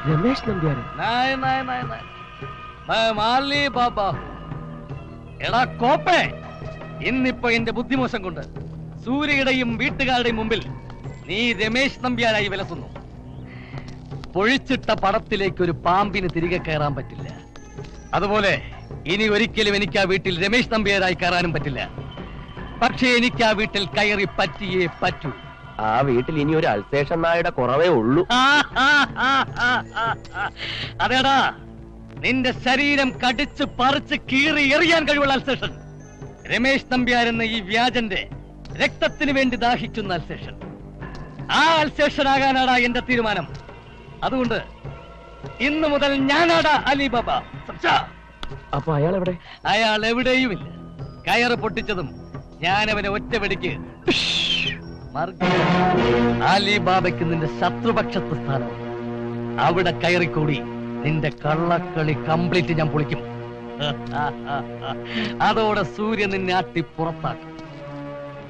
രമേശ് നമ്പ്യാർ. എടാ കോപ്പേ, ഇന്നിപ്പോ എന്റെ ബുദ്ധിമോശം കൊണ്ട് സൂര്യയുടെയും വീട്ടുകാരുടെയും മുമ്പിൽ നീ രമേശ് നമ്പ്യാരായി വിലസുന്നു. പൊഴിച്ചിട്ട പടത്തിലേക്ക് ഒരു പാമ്പിന് തിരികെ കയറാൻ പറ്റില്ല. അതുപോലെ ഇനി ഒരിക്കലും എനിക്ക് ആ വീട്ടിൽ രമേശ് നമ്പ്യാരായി കയറാനും പറ്റില്ല. പക്ഷേ എനിക്ക് ആ വീട്ടിൽ കയറി പറ്റിയേ പറ്റൂ. ആ വീട്ടിൽ ഇനി ഒരു അൽസേഷൻ നായുടെ കുറവേ ഉള്ളൂ. അതേടാ, നിന്റെ ശരീരം കടിച്ച് പറിച്ച് കീറി എറിയാൻ കഴിവുള്ള അൽസേഷൻ. രമേശ് നമ്പ്യാർ എന്ന ഈ വ്യാജന്റെ രക്തത്തിന് വേണ്ടി ദാഹിക്കുന്ന അൽസേഷൻ. ആ അൽസേഷൻ ആകാനാടാ എന്റെ തീരുമാനം. അതുകൊണ്ട് ഇന്നു മുതൽ ഞാനാടാ അലിബാബ. അപ്പൊ അയാൾ എവിടെ? അയാൾ എവിടെയുമില്ല. കയറ് പൊട്ടിച്ചതും ഞാൻ അവനെ ഒറ്റ വെടിക്ക് അലിബാബയ്ക്ക് നിന്റെ ശത്രുപക്ഷത്ത് സ്ഥാനം. അവിടെ കയറിക്കൂടി നിന്റെ കള്ളക്കളി കംപ്ലീറ്റ് ഞാൻ പൊളിക്കും. അതോടെ സൂര്യ നിന്നെ ആട്ടി പുറത്താക്കും.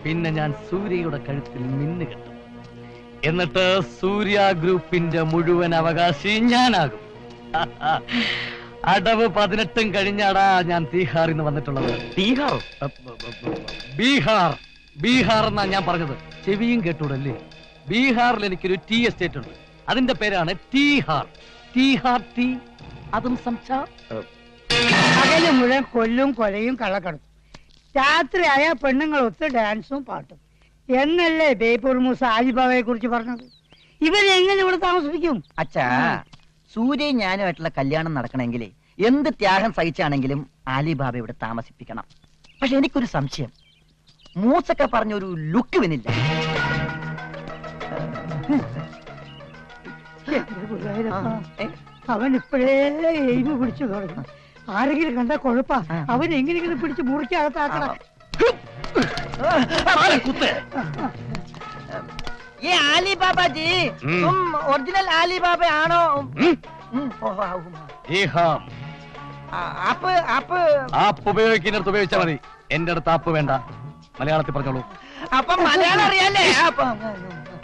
പിന്നെ ഞാൻ സൂര്യയുടെ കഴുത്തിൽ മിന്നു കെട്ടും. എന്നിട്ട് സൂര്യ ഗ്രൂപ്പിന്റെ മുഴുവൻ അവകാശി ഞാനാകും. അടവ് 18 കഴിഞ്ഞാടാ ഞാൻ തീഹാറിൽ നിന്ന് വന്നിട്ടുള്ളത്. തീഹാർ? ബീഹാർ. ബീഹാർ എന്നാ ഞാൻ പറഞ്ഞത്. ചെവിയും കേട്ടൂടല്ലേ? ബീഹാറിൽ എനിക്കൊരു ടീ എസ്റ്റേറ്റ് ഉണ്ട്. അതിന്റെ പേരാണ് തീഹാർ. തീഹാർ ടീ. അതും പകല് മുഴുവൻ കൊല്ലും കൊലയും കള്ളക്കടത്തും. രാത്രിയായ പെണ്ണുങ്ങളൊത്ത് ഡാൻസും പാട്ടും എന്നല്ലേ ബേപ്പൂർ മൂസ ആലിബാബയെ കുറിച്ച് പറഞ്ഞത്? ഇവരെങ്ങനെ ഇവിടെ താമസിപ്പിക്കും? അച്ഛാ, സൂര്യയും ഞാനുമായിട്ടുള്ള കല്യാണം നടക്കണമെങ്കിൽ എന്ത് ത്യാഗം സഹിച്ചാണെങ്കിലും ആലിബാബ ഇവിടെ താമസിപ്പിക്കണം. പക്ഷെ എനിക്കൊരു സംശയം, മൂസൊക്കെ പറഞ്ഞൊരു ലുക്ക് വന്നില്ല. അവൻ ഇപ്പോഴേ എയിമ് പിടിച്ചു തുടങ്ങി. ആരെങ്കിലും കണ്ടാ കുഴപ്പാ. അവൻ എങ്ങനെയെങ്കിലും പിടിച്ച് മുറിക്കകത്താക്കണം. ये आली बाबा जी, तुम ओरिजिनल आली बाबा आनो? ആപ്പ് ഉപയോഗിക്കുന്നിടത്ത് ഉപയോഗിച്ചാൽ മതി. എന്റെ അടുത്ത് ആപ്പ് വേണ്ട. മലയാളത്തിൽ പറഞ്ഞോളൂ. അപ്പൊ മലയാളം അറിയാലേ?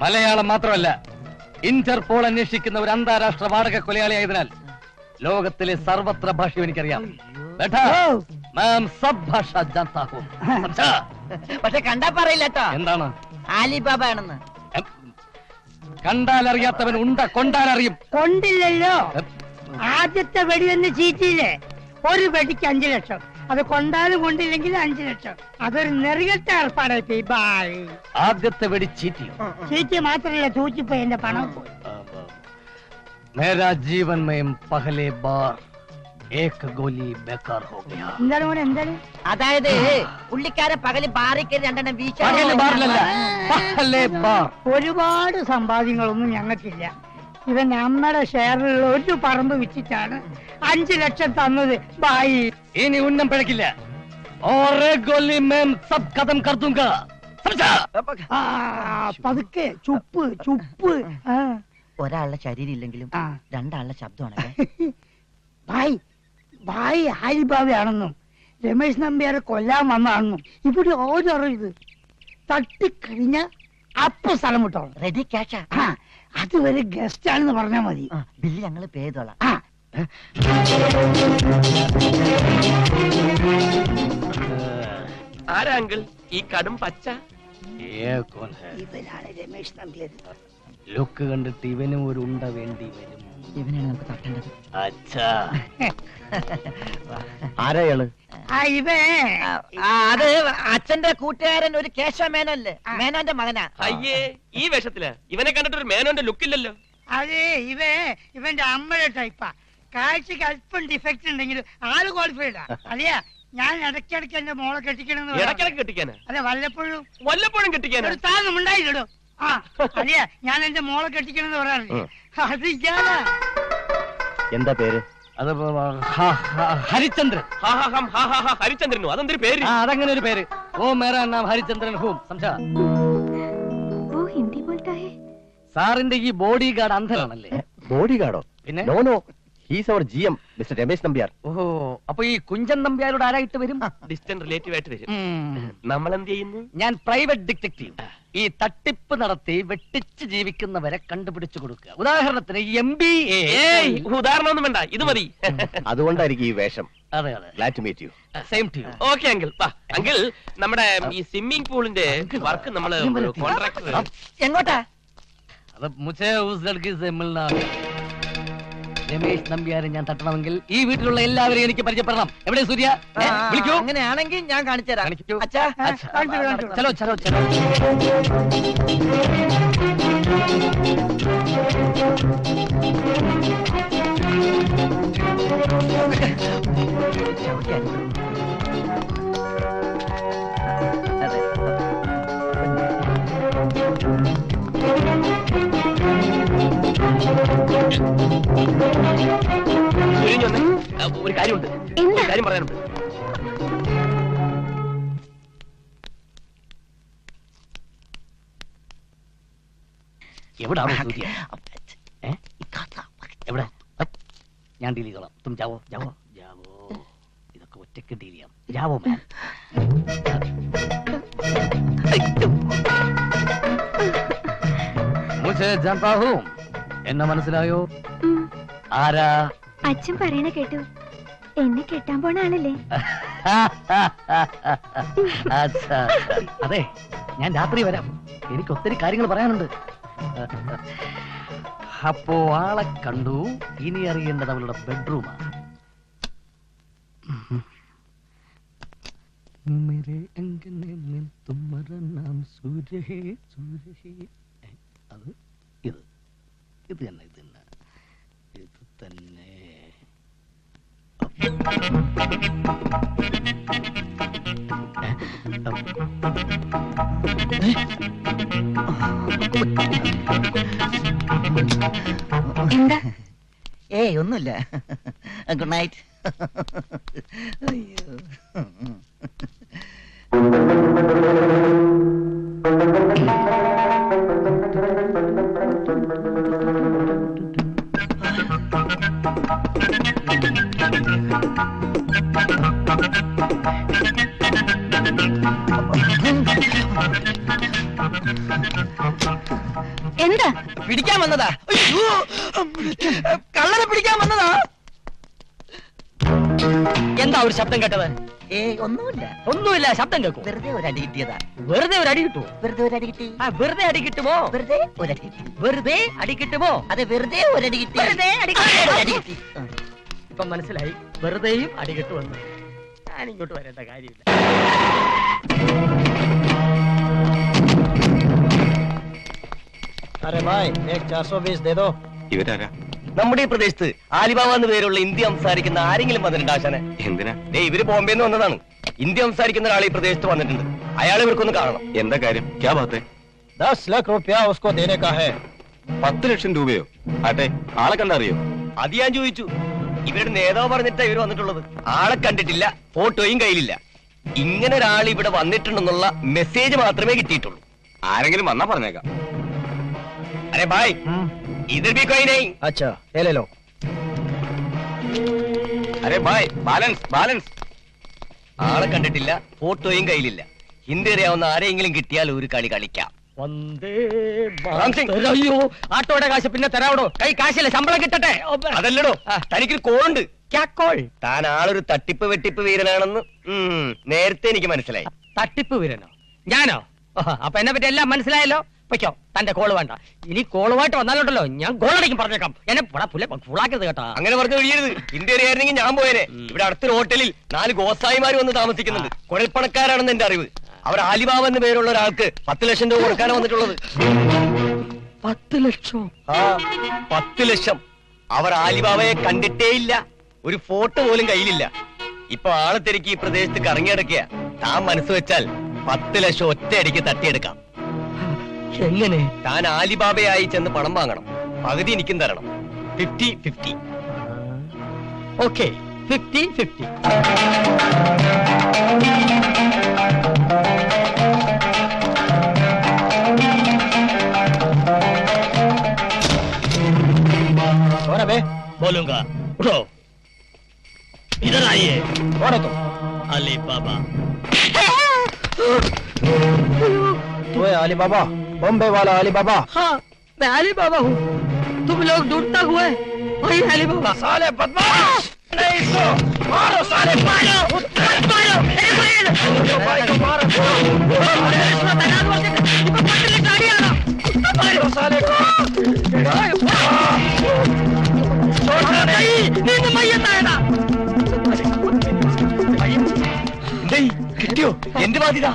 മലയാളം മാത്രമല്ല, ഇന്റർപോൾ അന്വേഷിക്കുന്ന ഒരു അന്താരാഷ്ട്ര വാടക കൊലയാളിയായതിനാൽ ലോകത്തിലെ സർവത്ര ഭാഷയും എനിക്കറിയാം. പക്ഷെ കണ്ടാ പറയില്ല കേട്ടോ. എന്താണ്? ആലിബാബ ആണെന്ന്. കണ്ടാൽ അറിയാത്തവൻ ഉണ്ട കൊണ്ടാലറിയും. കൊണ്ടില്ലല്ലോ. ആദ്യത്തെ വെടി തന്നെ ചീറ്റിയില്ലേ? ഒരു വെടിക്ക് 5 ലക്ഷം. അത് കൊണ്ടാലും കൊണ്ടില്ലെങ്കിൽ 5 ലക്ഷം. അതൊരു നെറികെട്ട ഏർപ്പാടായി. ബായ്. ആദ്യത്തെ വെടി ചീറ്റി. ചീറ്റി മാത്രമല്ല, തൂച്ചിപ്പോയി എന്റെ പണം പോയി. മേരാ ജീവൻ മേം പഹലെ ബാർ ഏക ഗോലി ബേക്കാർ ഹോ ഗയാ. എന്താണ് മോനെ? എന്താണ്? അതായത് പുള്ളിക്കാരൻ പകല് ബാറിക്ക് 2 വീഴ്ച. ഒരുപാട് സമ്പാദ്യങ്ങളൊന്നും ഞങ്ങൾക്കില്ല. ഇവൻ നമ്മുടെ ഷെയറിലുള്ള ഒരു പറമ്പ് വിറ്റിട്ടാണ് 5 ലക്ഷം തന്നത്. ബായി. ഇനി ഉന്നം പിഴക്കില്ല. പതുക്കെ ചുപ്പ് ചുപ്പ്. ഒരാളുടെ ശരീരം ഇല്ലെങ്കിലും 2 ആളുടെ ശബ്ദമാണ്. ഭായ് ഭായ് ആലിബാബയാണെന്നും രമേശ് നമ്പ്യാരെ കൊല്ലാൻ വന്നാണെന്നും ഇവിടെ ഓരോ ഇത് തട്ടിക്കഴിഞ്ഞ അപ്പൊ സ്ഥലം വിട്ടോളാം. റെഡി ക്യാഷാ. അതുവരെ ഗസ്റ്റ് ആണെന്ന് പറഞ്ഞാൽ മതി. ബില്ല് ഞങ്ങള് പേ ചെയ്തോളാം. ആരാ അങ്കിൾ ഈ കടും പച്ച? ഇവനാണ് രമേശ് നമ്പ്യാർ. ലുക്ക് കണ്ടിട്ട് ഇവനും ഒരു ഉണ്ട വേണ്ടി വരും. ഇവനാണ് നമുക്ക് തട്ടേണ്ടത്. അച്ഛാ, ആരാള്? അത് അച്ഛന്റെ കൂട്ടുകാരൻ ഒരു കേശവ മേനോല്ലേ, മേനോന്റെ മകനാ. അയ്യേ, ഈ വേഷത്തില് ഇവനെ കണ്ടിട്ട് ഒരു മേനോന്റെ ലുക്കില്ലല്ലോ. അതെ, ഇവന്റെ അമ്മയുടെ ടൈപ്പാ. കാഴ്ചക്ക് അല്പം ഡിഫക്റ്റ് ഉണ്ടെങ്കിലും ആള് ക്വാളിഫൈഡാ. അതെയാ, ഞാൻ ഇടയ്ക്കിടയ്ക്ക് എന്റെ മോളെ കെട്ടിക്കണെന്ന്. ഇടയ്ക്കിടയ്ക്ക് കെട്ടിക്കാനാ? അതെ, വല്ലപ്പോഴും വല്ലപ്പോഴും കെട്ടിക്കാനാ? ഒരു താന്നും ഉണ്ടായില്ലടോ. അതെയാ, ഞാൻ എന്റെ മോളെ കെട്ടിക്കണെന്ന് പറയാറില്ലേ, അത് ഇയാളാ. എന്താ പേര്? അത് ഹരിചന്ദ്രൻ. ഹരിചന്ദ്രനോ? അതെന്തൊരു പേര്? അതങ്ങനെ ഒരു പേര്. ഓ മേരാ നാം ഹരിചന്ദ്രൻ ഹൂം. സംസാ സാറിന്റെ ഈ ബോഡി ഗാർഡ് അന്ധനാണല്ലേ? ബോഡി ഗാർഡോ? പിന്നെ no no, he's our GM Mr Ramesh Nambiar. ഓഹോ, അപ്പൊ ഈ കുഞ്ചൻ നമ്പ്യാരോട് ആരായിട്ട് വരും? ഡിസ്റ്റന്റ് റിലേറ്റീവ് ആയിട്ട് വരും. നമ്മൾ എന്ത് ചെയ്യുന്നു? ഞാൻ പ്രൈവറ്റ് ഡിറ്റക്റ്റീവ്. ഈ തട്ടിപ്പ് നടത്തി വെട്ടിച്ച് ജീവിക്കുന്നവരെ കണ്ടുപിടിച്ചു കൊടുക്കുക. ഉദാഹരണത്തിന് MBA. ഉദാഹരണം ഒന്നും വേണ്ട, ഇത് മതി. അതുകൊണ്ടായിരിക്കും ഈ വേഷം. അതെ അതെ, Glad to meet you. Same to you. Okay uncle. Uncle, നമ്മുടെ ഈ സ്വിമ്മിംഗ് പൂളിന്റെ വർക്ക് നമ്മള് കോൺട്രാക്ടർ എങ്ങോട്ടാ? അത് മുझे उस लड़की से मिलना है. രമേശ് നമ്പ്യാരെ ഞാൻ തട്ടണമെങ്കിൽ ഈ വീട്ടിലുള്ള എല്ലാവരെയും എനിക്ക് പരിചയപ്പെടണം. എവിടെ സൂര്യ? വിളിക്കൂ. അങ്ങനെയാണെങ്കിൽ ഞാൻ കാണിച്ചു തരാം. കാണിക്കൂ. അച്ഛാ, കാണിച്ചു. ചലോ ചലോ ചലോ. അതെ. ഒരു കാര്യമുണ്ട്, ഒരു കാര്യം പറയാനുണ്ട്. എവിടാണോ സൂര്യ? എവിടെ? ഞാൻ ഡീൽ ചെയ്തോളാം. തും ജാവോ ജാവോ ജാവോ. ഇതൊക്കെ ഒറ്റയ്ക്ക് ഡീൽ ചെയ്യാം. ജാവോ മാം. മുझे जानता हूं. എന്നെ മനസ്സിലായോ? ആരാ? അച്ഛൻ പറയണ കേട്ടു. എന്നെ കെട്ടാൻ പോണ ആളല്ലേ? അച്ഛാ, അതെ, ഞാൻ രാത്രി വരാം. എനിക്ക് ഒത്തിരി കാര്യങ്ങൾ പറയാനുണ്ട്. അപ്പോ ആളെ കണ്ടു. ഇനി അറിയേണ്ടത് അവളുടെ ബെഡ്റൂമാണ്. मेरे अंगने में तुम्हारा नाम सूर्य है, सूर्य है. അത് ഇത് ഇത് തന്നെ ഇത് തന്നെ ഇത് തന്നെ. എന്താ? ഏയ് ഒന്നുമില്ല. Good night. അയ്യോ. എന്താ? പിടിക്കാൻ വന്നതാ. അയ്യോ, കള്ളനെ പിടിക്കാൻ വന്നതാ. എന്താ ഒരു ശബ്ദം കേട്ടത്? ഏയ് ഒന്നുമില്ല. ഒന്നുമില്ല, ശബ്ദം കേൾക്കും. വെറുതെ ഒരു അടി കിട്ടിയതാ. വെറുതെ ഒരു അടി കിട്ടുമോ? വെറുതെ ഒരു അടി കിട്ടി. വെറുതെ അടി കിട്ടുമോ? വെറുതെ ഒരു അടി കിട്ടി. വെറുതെ അടി കിട്ടുമോ? അതെ, വെറുതെ ഒരു അടി കിട്ടി. വെറുതെ അടി ഒരു അടി കിട്ടി. ഇപ്പൊ മനസ്സിലായി, വെറുതെയും അടി കിട്ടുമെന്ന്. ഞാൻ ഇങ്ങോട്ട് വരേണ്ട കാര്യമില്ല. अरे भाई एक 420 दे दो. ഇവരാരാ? നമ്മുടെ ഈ പ്രദേശത്ത് ആലിബാബ എന്ന് പേരുള്ള ഹിന്ദി സംസാരിക്കുന്ന ആരെങ്കിലും വന്നിട്ടുണ്ട് ആശാനെ? എന്തിനാ? ഇവര് ബോംബെന്ന് വന്നതാണ്. ഹിന്ദി സംസാരിക്കുന്ന ഒരാൾ ഈ പ്രദേശത്ത് വന്നിട്ടുണ്ട്. അയാൾ ഇവർക്കൊന്ന് കാണണം. എന്താ കാര്യം? ക്യാ ബാത്ത്? 10 लाख रुपया उसको देने का है. 10 ലക്ഷം രൂപയോ? ആട്ടെ, ആളെ കണ്ടറിയോ? അത് ഞാൻ ചോദിച്ചു. ഇവരുടെ നേതാവ് പറഞ്ഞിട്ടാ ഇവര് വന്നിട്ടുള്ളത്. ആളെ കണ്ടിട്ടില്ല, ഫോട്ടോയും കയ്യിലില്ല. ഇങ്ങനെ ഒരാൾ ഇവിടെ വന്നിട്ടുണ്ടെന്നുള്ള മെസ്സേജ് മാത്രമേ കിട്ടിയിട്ടുള്ളൂ. ആരെങ്കിലും വന്നാ പറഞ്ഞേക്കാം. अरे भाई इधर भी कोई नहीं. अच्छा ये ले लो. अरे भाई ബാലൻസ് ബാലൻസ്. ആളെ കണ്ടിട്ടില്ല, ഫോട്ടോയും കയ്യിലില്ല. ഹിന്ദി അറിയാവുന്ന ആരെങ്കിലും കിട്ടിയാൽ ഒരു കളി കളിക്കാം. അയ്യോ, ആട്ടോയുടെ കാശ് പിന്നെ തരാവടോ. കൈ കാശില്ല, ശമ്പളം കിട്ടട്ടെ. അതല്ലടോ, തനിക്കൊരു കോളുണ്ട്. ക്യാക്കോൾ. താൻ ആളൊരു തട്ടിപ്പ് വെട്ടിപ്പ് വീരനാണെന്ന് നേരത്തെ എനിക്ക് മനസ്സിലായി. തട്ടിപ്പ് വീരനോ? ഞാനോ? അപ്പൊ എന്നെ പറ്റി എല്ലാം മനസ്സിലായല്ലോ. പൊയ്ക്കോ, തന്റെ കോള് വേണ്ട. ഇനി കോളുമായിട്ട് വന്നാലുണ്ടല്ലോ ഞാൻ ഗോളടിക്കും, പറഞ്ഞേക്കാം. എന്നെ ഫുള്ളാക്കരുത് കേട്ടാ. അങ്ങനെ പറഞ്ഞു കഴിയരുത്. ഹിന്ദി അറിയായിരുന്നെങ്കിൽ ഞാൻ പോയേനെ. ഇവിടെ അടുത്തൊരു ഹോട്ടലിൽ 4 ഗോസായിമാര് വന്ന് താമസിക്കുന്നുണ്ട്. കുഴൽപ്പണക്കാരാണെന്ന് എന്റെ അറിവ്. അവർ ആലിബാബ എന്ന് പേരുള്ള ഒരാൾക്ക് 10 ലക്ഷം രൂപ കൊടുക്കാനാണ് വന്നിട്ടുള്ളത്. 10 ലക്ഷം? 10 ലക്ഷം. അവർ ആലിബാബയെ കണ്ടിട്ടേ ഇല്ല, ഒരു ഫോട്ടോ പോലും കയ്യിലില്ല. ഇപ്പൊ ആളെ തിരക്കി ഈ പ്രദേശത്ത് കറങ്ങിയടക്കിയ. താൻ മനസ്സ് വെച്ചാൽ 10 ലക്ഷം ഒറ്റയടിക്ക് തട്ടിയെടുക്കാം. എങ്ങനെ? താൻ ആലിബാബയായി ചെന്ന് പണം വാങ്ങണം. പകുതി എനിക്കും തരണം. 50-50. ഓക്കെ, 50-50. कौन है बे? बोलूंगा. उठो, इधर आइए. कौन है तुम? अली बाबा. तू हुए अली बाबा, बॉम्बे वाला अली बाबा। हाँ मैं अली बाबा हूँ। तुम लोग ढूंढता हुए वही अली बाबा। साले बदमाश, नहीं इसको मारो, साले मारो, मारो, भाई को मारो, मारो साले को, കിട്ടിയോ? എന്റെ ബാധ്യത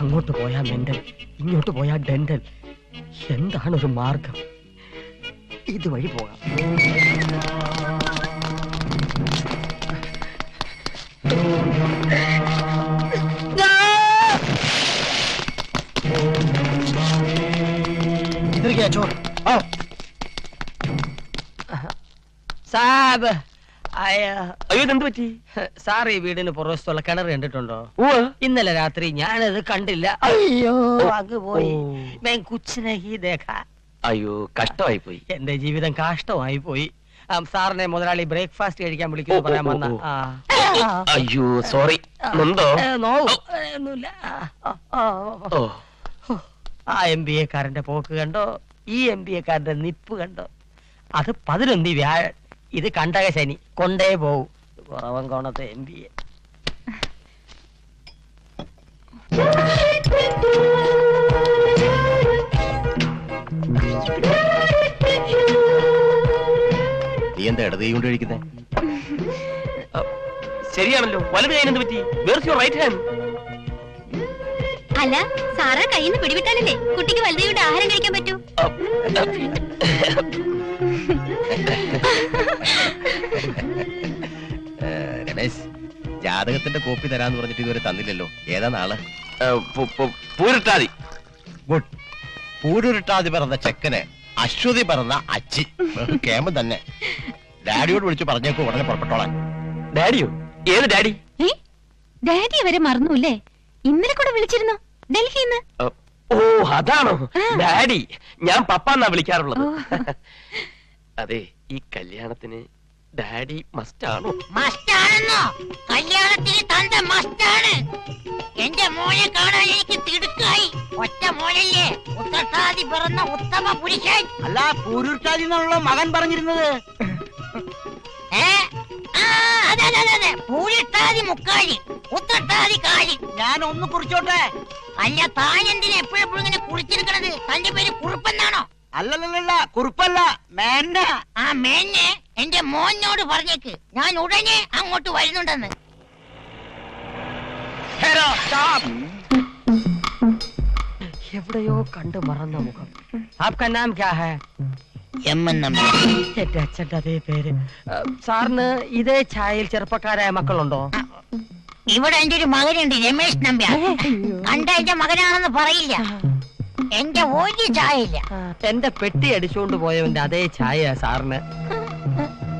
അങ്ങോട്ട് പോയാ മെന്റൽ, ഇങ്ങോട്ട് പോയാ ഡെന്റൽ. എന്താണ് ഒരു മാർഗം? ഇതുവഴി പോകാം. इधर क्या चोर? आओ। സാബ് അയ്യോ എന്ത് പറ്റി സാർ? ഈ വീടിന് പുറവശത്തുള്ള കിണർ കണ്ടിട്ടുണ്ടോ? ഇന്നലെ രാത്രി ഞാനത് കണ്ടില്ല. അയ്യോ അങ്ങ് പോയി. അയ്യോ കഷ്ടമായി പോയി. എന്റെ ജീവിതം കഷ്ടമായി പോയി. സാറിനെ മുതലാളി ബ്രേക്ക്ഫാസ്റ്റ് കഴിക്കാൻ വിളിക്കുന്നു പറയാൻ വന്ന. അയ്യോ സോറി. ഒന്നുമില്ല. ആ MBA കാരന്റെ പോക്ക് കണ്ടോ? ഈ MBA കാരന്റെ നിപ്പ് കണ്ടോ? അത് 11 വ്യാഴൻ. ഇത് കണ്ടക ശനി കൊണ്ടേ പോവും. കുറവൻ കോണത്തെ MBA. നീ എന്താ ഇടത് കൈ കൊണ്ട് കഴിക്കുന്നേ? ശരിയാണല്ലോ. വലത് കൈ എന്ത് പറ്റി? വേർസ് യുവർ റൈറ്റ് ഹാൻഡ്? അല്ല സാറാ കയ്യിൽ നിന്ന് പിടിവിട്ടാലല്ലേ കുട്ടിക്ക് വലുതായിട്ട് ആഹാരം കഴിക്കാൻ പറ്റൂ. രമേശ്, ജാതകത്തിന്റെ കോപ്പി തരാന്ന് പറഞ്ഞിട്ട് ഇതുവരെ തന്നില്ലല്ലോ. ഏതാ നാള്? പൂരിട്ടാതി. ഗുഡ്. പൂരുരുട്ടാതി പറഞ്ഞ ചെക്കന് അശ്വതി പറഞ്ഞ അച്ചി കേമൻ തന്നെ. ഡാഡിയോട് വിളിച്ചു പറഞ്ഞേക്കോ, ഉടനെ പുറപ്പെട്ടോളാൻ. ഡാഡിയോ? ഏത് ഡാഡി? ഡാഡി അവരെ മറന്നുല്ലേ? ഇന്നലെ കൂടെ വിളിച്ചിരുന്നു ഡൽഹിന്ന്. ഓ അതാണോ ഡാഡി? ഞാൻ പപ്പാന്നാ വിളിക്കാറുള്ളത്. അതെ, ഈ കല്യാണത്തിന് ഡാഡി മസ്റ്റാണോ? മസ്റ്റാണെന്നോ? കല്യാണത്തിന് തന്റെ മസ്റ്റാണ്. എന്റെ മോനെ കാണാൻ എനിക്ക് തിടുക്കായി. ഒറ്റ മോനല്ലേ, ഉത്തട്ടാതി പിറന്ന ഉത്തമ പുരുഷൻ. അല്ല, പൂരുട്ടാതി എന്നുള്ള മകൻ പറഞ്ഞിരുന്നത്. അതെ, പൂരിട്ടാതി മുക്കാലി, ഉത്തട്ടാതി കാലി. ഞാൻ ഒന്ന് കുറിച്ചോട്ടെ. അല്ല, താൻ എന്തിനാ എപ്പോഴെപ്പോഴും ഇങ്ങനെ കുറിച്ചെടുക്കണത്? തന്റെ പേര് കുറുപ്പെന്നാണോ? അല്ലല്ല, കുറിപ്പല്ല, മേന്ന. ആ മേന്നെ എന്റെ മോനോട് പറഞ്ഞേക്ക്, ഞാൻ ഉടനെ അങ്ങോട്ട് വരുന്നുണ്ടെന്ന്. എവിടെയോ കണ്ടു മറന്ന മുഖം. ആപ്കാ നാം ക്യാ ഹൈ? എന്റെ അച്ഛന്റെ അതേ പേര്. സാറിന് ഇതേ ഛായയിൽ ചെറുപ്പക്കാരായ മക്കളുണ്ടോ? ഇവിടെ എന്റെ ഒരു മകനുണ്ട്, രമേശ് നമ്പ്യാർ. കണ്ട എന്റെ മകനാണെന്ന് പറയില്ല. എന്റെ ഒരു ചായയില്ല. എന്റെ പെട്ടി അടിച്ചുകൊണ്ട് പോയവന്റെ അതേ ഛായ സാറിന്.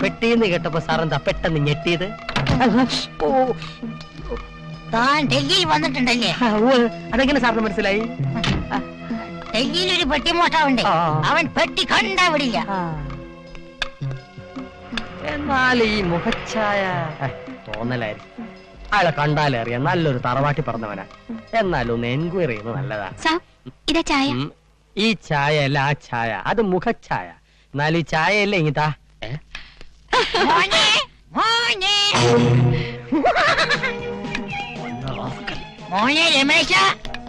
പെട്ടിന്ന് കേട്ടപ്പോ സാറെന്താ പെട്ടെന്ന് ഞെട്ടിയത്? താൻ ഡൽഹിയിൽ വന്നിട്ടുണ്ടല്ലേ? അതെങ്ങനെ സാറിന് മനസ്സിലായി? ഡൽഹിയിൽ ഒരു പെട്ടിമോട്ടാവുണ്ട്. അവൻ പെട്ടി കണ്ടാ വിടില്ല. എന്നാൽ ഈ മുഖച്ഛായ തോന്നലായിരിക്കും. അയാളെ കണ്ടാലേ അറിയാം നല്ലൊരു തറവാട്ടി പറഞ്ഞവനാ. എന്നാലും ഒന്ന് എൻക്വയറി ചെയ്യുന്നത് നല്ലതാ. ഇതാ ചായ. ഈ ചായ അല്ല, ആ ചായ അത് മുഖച്ഛായ. എന്നാലും ഈ ചായ അല്ലേ ഇങ്ങിതാ. മോനെ, മോനെ, മോനെ രമേശ,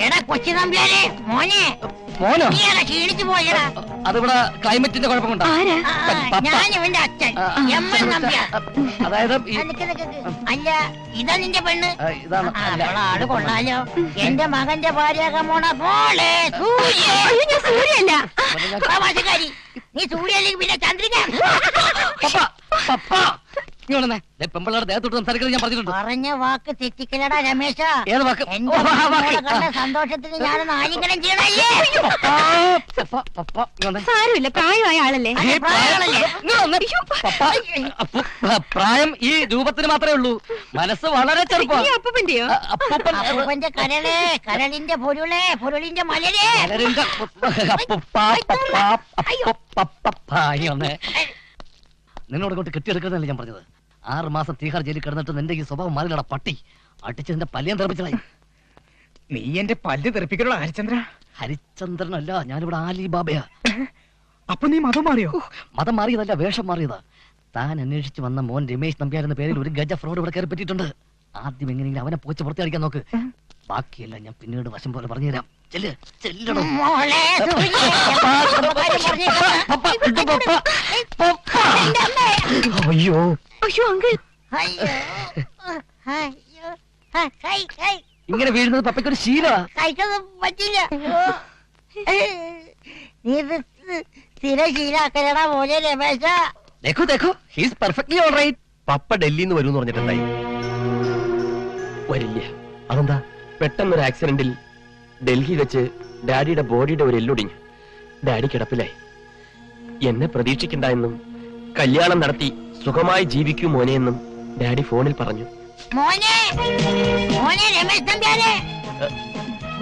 എടാ കൊച്ചു നമ്പ്യാരെ, മോനെ. മോനോ? നീ ക്ഷീണിച്ചു പോയടാ. അതിവിടെ ക്ലൈമറ്റിന്റെ കുഴപ്പം കൊണ്ടാ. ഞാൻ ഇവന്റെ അച്ഛൻ എമ്മൻ നമ്പ്യാർ. അതായത് അല്ല, ഇതാ നിന്റെ പെണ്ണ്. ഇതാണ്. ആള് കൊള്ളാലോ. എന്റെ മകന്റെ ഭാര്യാകാൻ പോണ പോലെ സൂര്യല്ല. പ്രവാസക്കാരി. നീ സൂര്യല്ലെങ്കിൽ പിന്നെ ചന്ദ്രിക. പെമ്പിള്ളേരുടെ ദേഹത്തോട്ട് സംസാരിക്കുന്നത് ഞാൻ പറഞ്ഞിട്ടുണ്ട്. പറഞ്ഞ വാക്ക് തെറ്റിക്കലടാ രമേശ. ഏത് വാക്ക്? എന്റെ മകളെ കണ്ട സന്തോഷത്തിന് ഞാനൊന്ന് ആലിംഗനം ചെയ്യണല്ലേ? സാരമില്ല, പ്രായമായ ആളല്ലേ. പ്രായം ഈ രൂപത്തിന് മാത്രമേ ഉള്ളൂ. മനസ്സ് വളരെ ചെറുപ്പം. അപ്പന്റെയോ? അപ്പൂപ്പന്റെ കരളേ, കരളിന്റെ പൊരുളേ, പൊരുളിന്റെ മലരേ. നിന്നോട് കൊണ്ട് കെട്ടിയെടുക്കുന്നതല്ലേ ഞാൻ പറഞ്ഞത്. 6 മാസം തീഹാർ ജയിലിൽ കിടന്നിട്ട് നിന്റെ ഈ സ്വഭാവം മാറിലട പട്ടി. അടിച്ചതിന്റെ പല്ലിയാൻ തെറിപ്പിച്ചതായി. നീ എന്റെ പല്ല് തെറിപ്പിക്കണോ ഹരിചന്ദ്ര? ഹരിചന്ദ്രനല്ല, ഞാനിവിടെ ആലിബാബയാ. അപ്പൊ നീ മതം മാറിയോ? മതം മാറിയതല്ല, വേഷം മാറിയതാ. താൻ അന്വേഷിച്ച് വന്ന മോൻ രമേശ് നമ്പ്യാർ എന്ന പേരിൽ ഒരു ഗജ ഫ്രോഡ് ഇവിടെ കയറി പറ്റിയിട്ടുണ്ട്. ആദ്യം എങ്ങനെയെങ്കിലും അവനെ പോച്ച് പുറത്തടിക്കാൻ നോക്ക്. ബാക്കിയെല്ലാം ഞാൻ പിന്നീട് വശം പോലെ പറഞ്ഞുതരാം. ചെല്ലണം. മോളെ സൂര്യ, അയ്യോ അയ്യോ അങ്കിൾ, അയ്യോ അയ്യോ കൈ കൈ ഇങ്ങനെ വീഴുന്നത് പപ്പയ്ക്കൊരു ശീലമാ. കഴിക്കൊന്നും പറ്റില്ല. നീ ഇത് സ്ഥിരം ശീലാക്കലടാ മോനെ Ramesh. Dekho Dekho, he's perfectly alright. പപ്പ ഡൽഹിന്ന് വരും പറഞ്ഞിട്ടുണ്ടായി. വരില്ല. അതെന്താ? പെട്ടെന്നൊരു ആക്സിഡന്റിൽ ഡൽഹി വെച്ച് ഡാഡിയുടെ ബോഡിയുടെ ഒരു എല്ലൊടിഞ്ഞു. ഡാഡി കിടപ്പിലായി. എന്നെ പ്രതീക്ഷിക്കണ്ട എന്നും കല്യാണം നടത്തി സുഖമായി ജീവിക്കൂ മോനെ എന്നും ഡാഡി ഫോണിൽ പറഞ്ഞു. മോനെ മോനെ രമേശ് നമ്പ്യാരെ,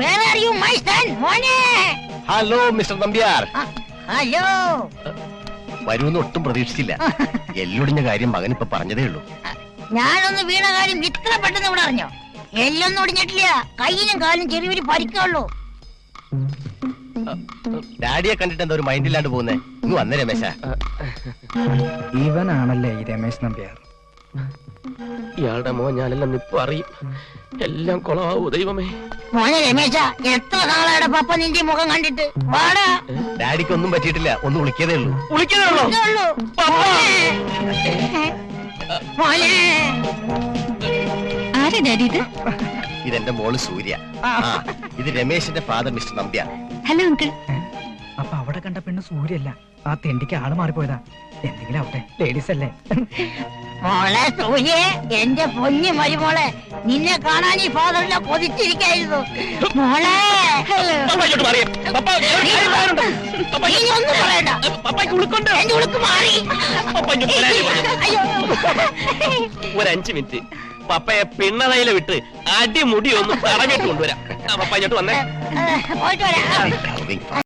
where are you my son? മോനെ. Hello mister Nambiar. ഹലോ. വരൂന്ന് ഒട്ടും പ്രതീക്ഷിച്ചില്ല. എല്ലൊടിഞ്ഞ കാര്യം മകൻ ഇപ്പൊ പറഞ്ഞതേ ഉള്ളൂ. ഞാനൊന്ന് വീണ കാര്യം ഇത്ര പെട്ടെന്ന് ഇവിടെ അറിഞ്ഞോ? എല്ലൊന്നും ഒടിഞ്ഞിട്ടില്ല, കയ്യിലും കാലും ചെറിയൊരു പരിക്കുള്ളൂ. ഡാഡിയെ കണ്ടിട്ട് എന്താ ഒരു മൈൻഡില്ലാണ്ട് പോകുന്നേ? ഇങ്ങ് വന്നേ രമേശ. ഇവനാണല്ലേ ഈ രമേശ് നമ്പ്യാർ? ഇയാളുടെ മോൻ ഞാനെല്ലാം ഇപ്പൊ അറിയും. എല്ലാം കൊളമാവൂ ദൈവമേ. മോനെ രമേശ, എത്ര നാളായുടെ പപ്പ നിന്റെ മുഖം കണ്ടിട്ട്? വാടാ. ഡാഡിക്ക് ഒന്നും പറ്റിയിട്ടില്ല, ഒന്ന് വിളിക്കതേ ഉള്ളൂ. ഇതേ ഉള്ളൂ. മോനെ. ആരാ ഡാഡി ഇത്? ഇതെന്റെ മോള് സൂര്യ. ഇത് രമേശിന്റെ father mister Nambiar. Hello uncle. അപ്പൊ അവിടെ കണ്ട പെണ്ണ് സൂര്യല്ല, ആ തെണ്ടിക്ക് ആള് മാറിപ്പോയതാ. എന്തെങ്കിലും ആവട്ടെ, ലേഡീസ് അല്ലേ. മോളെ സൂര്യ, എന്റെ പൊന്നു മരുമോളെ, നിന്നെ കാണാൻ ഈ ഫാദറിനെ കൊതിച്ചിരിക്കായിരുന്നു. മോളെ നീ ഒന്നും പറയണ്ട. എന്റെ ഉളുക്ക് മാറി. അയ്യോ. ഒരു 5 മിനിറ്റ് പപ്പയെ പിണ്ണതയില വിട്ട് അടിമുടി ഒന്ന് തടവിട്ട് കൊണ്ടുവരാം. പപ്പ ഇങ്ങോട്ട് വന്നേ. പോയിട്ട് വരാം.